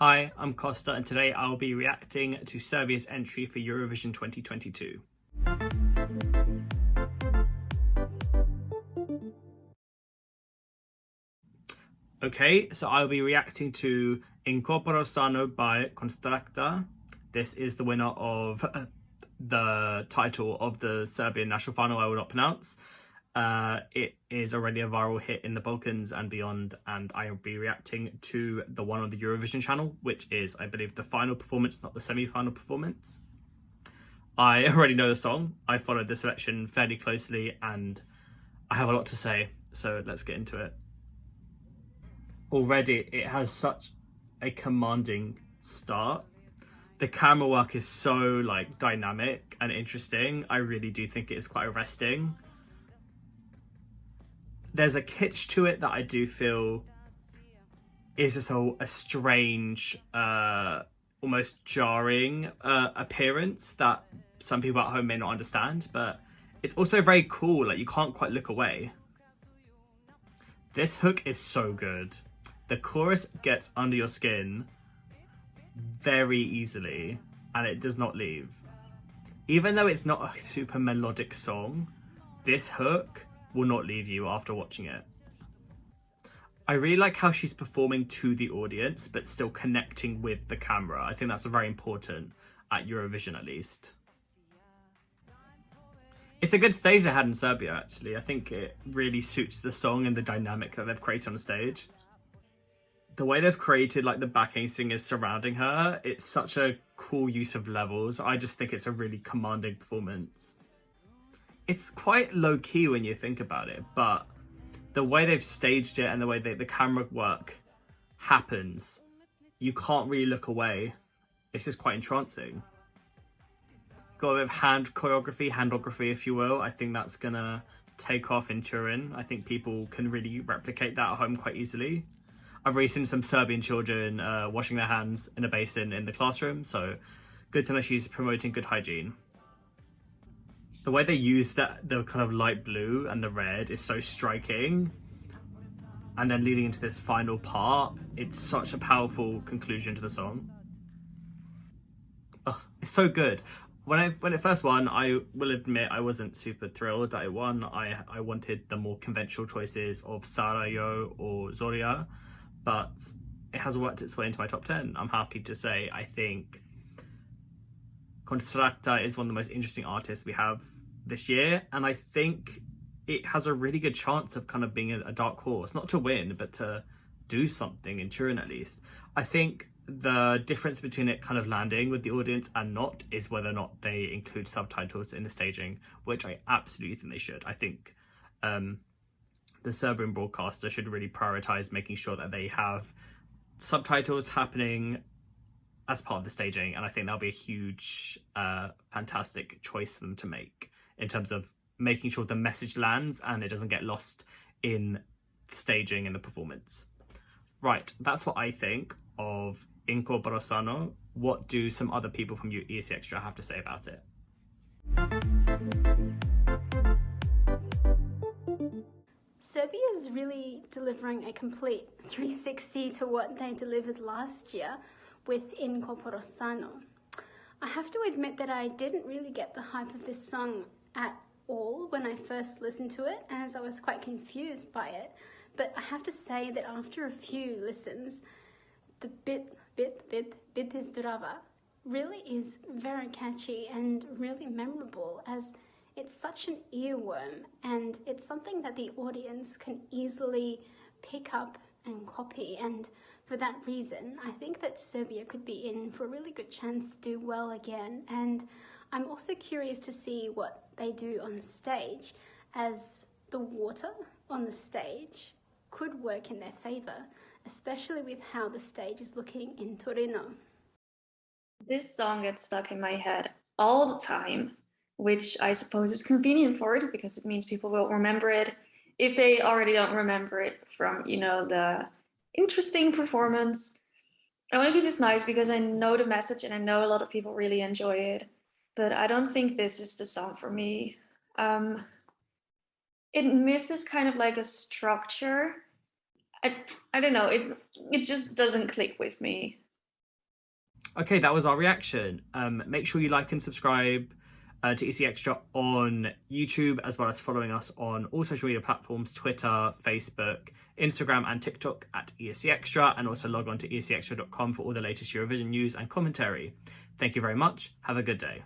Hi, I'm Costa, and today I'll be reacting to Serbia's entry for Eurovision 2022. Okay, so I'll be reacting to Corpore Sano by Konstrakta. This is the winner of the title of the Serbian national final I will not pronounce. It is already a viral hit in the Balkans and beyond, and I'll be reacting to the one on the Eurovision channel, which is, I believe, the final performance, not the semi-final performance. I already know the song. I followed the selection fairly closely, and I have a lot to say, so let's get into it. Already, it has such a commanding start. The camera work is so dynamic and interesting. I really do think it is quite arresting. There's a kitsch to it that I do feel is just a strange, almost jarring appearance that some people at home may not understand, but it's also very cool. Like, you can't quite look away. This hook is so good. The chorus gets under your skin very easily, and it does not leave. Even though it's not a super melodic song, this hook will not leave you after watching it. I really like how she's performing to the audience, but still connecting with the camera. I think that's very important at Eurovision, at least. It's a good stage they had in Serbia, actually. I think it really suits the song and the dynamic that they've created on stage. The way they've created the backing singers surrounding her, it's such a cool use of levels. I just think it's a really commanding performance. It's quite low-key when you think about it, but the way they've staged it and the way the camera work happens, you can't really look away. It's just quite entrancing. Got a bit of handography, if you will. I think that's gonna take off in Turin. I think people can really replicate that at home quite easily. I've already seen some Serbian children washing their hands in a basin in the classroom, so good to know she's promoting good hygiene. The way they use the kind of light blue and the red is so striking. And then leading into this final part, it's such a powerful conclusion to the song. Ugh, it's so good. When it first won, I will admit I wasn't super thrilled that it won. I wanted the more conventional choices of Sarajevo or Zoria, but it has worked its way into my top 10. I'm happy to say I think Konstrakta is one of the most interesting artists we have this year, and I think it has a really good chance of kind of being a dark horse, not to win, but to do something in Turin at least. I think the difference between it kind of landing with the audience and not is whether or not they include subtitles in the staging, which I absolutely think they should. I think the Serbian broadcaster should really prioritize making sure that they have subtitles happening as part of the staging, and I think that'll be a huge, fantastic choice for them to make in terms of making sure the message lands and it doesn't get lost in the staging and the performance. Right, that's what I think of Corpore Sano. What do some other people from ESCXTRA have to say about it? Serbia is really delivering a complete 360 to what they delivered last year with Corpore Sano. I have to admit that I didn't really get the hype of this song at all when I first listened to it, as I was quite confused by it. But I have to say that after a few listens, the bit is Drava really is very catchy and really memorable, as it's such an earworm, and it's something that the audience can easily pick up and copy. And for that reason, I think that Serbia could be in for a really good chance to do well again. And I'm also curious to see what they do on stage, as the water on the stage could work in their favour, especially with how the stage is looking in Torino. This song gets stuck in my head all the time, which I suppose is convenient for it because it means people will remember it if they already don't remember it from, the interesting performance. I want to keep this nice because I know the message and I know a lot of people really enjoy it, but I don't think this is the song for me. It misses kind of a structure. I don't know, it just doesn't click with me. Okay, that was our reaction. Make sure you like and subscribe to ESCXTRA on YouTube, as well as following us on all social media platforms, Twitter, Facebook, Instagram and TikTok at ESCXTRA, and also log on to ESCXTRA.com for all the latest Eurovision news and commentary. Thank you very much. Have a good day.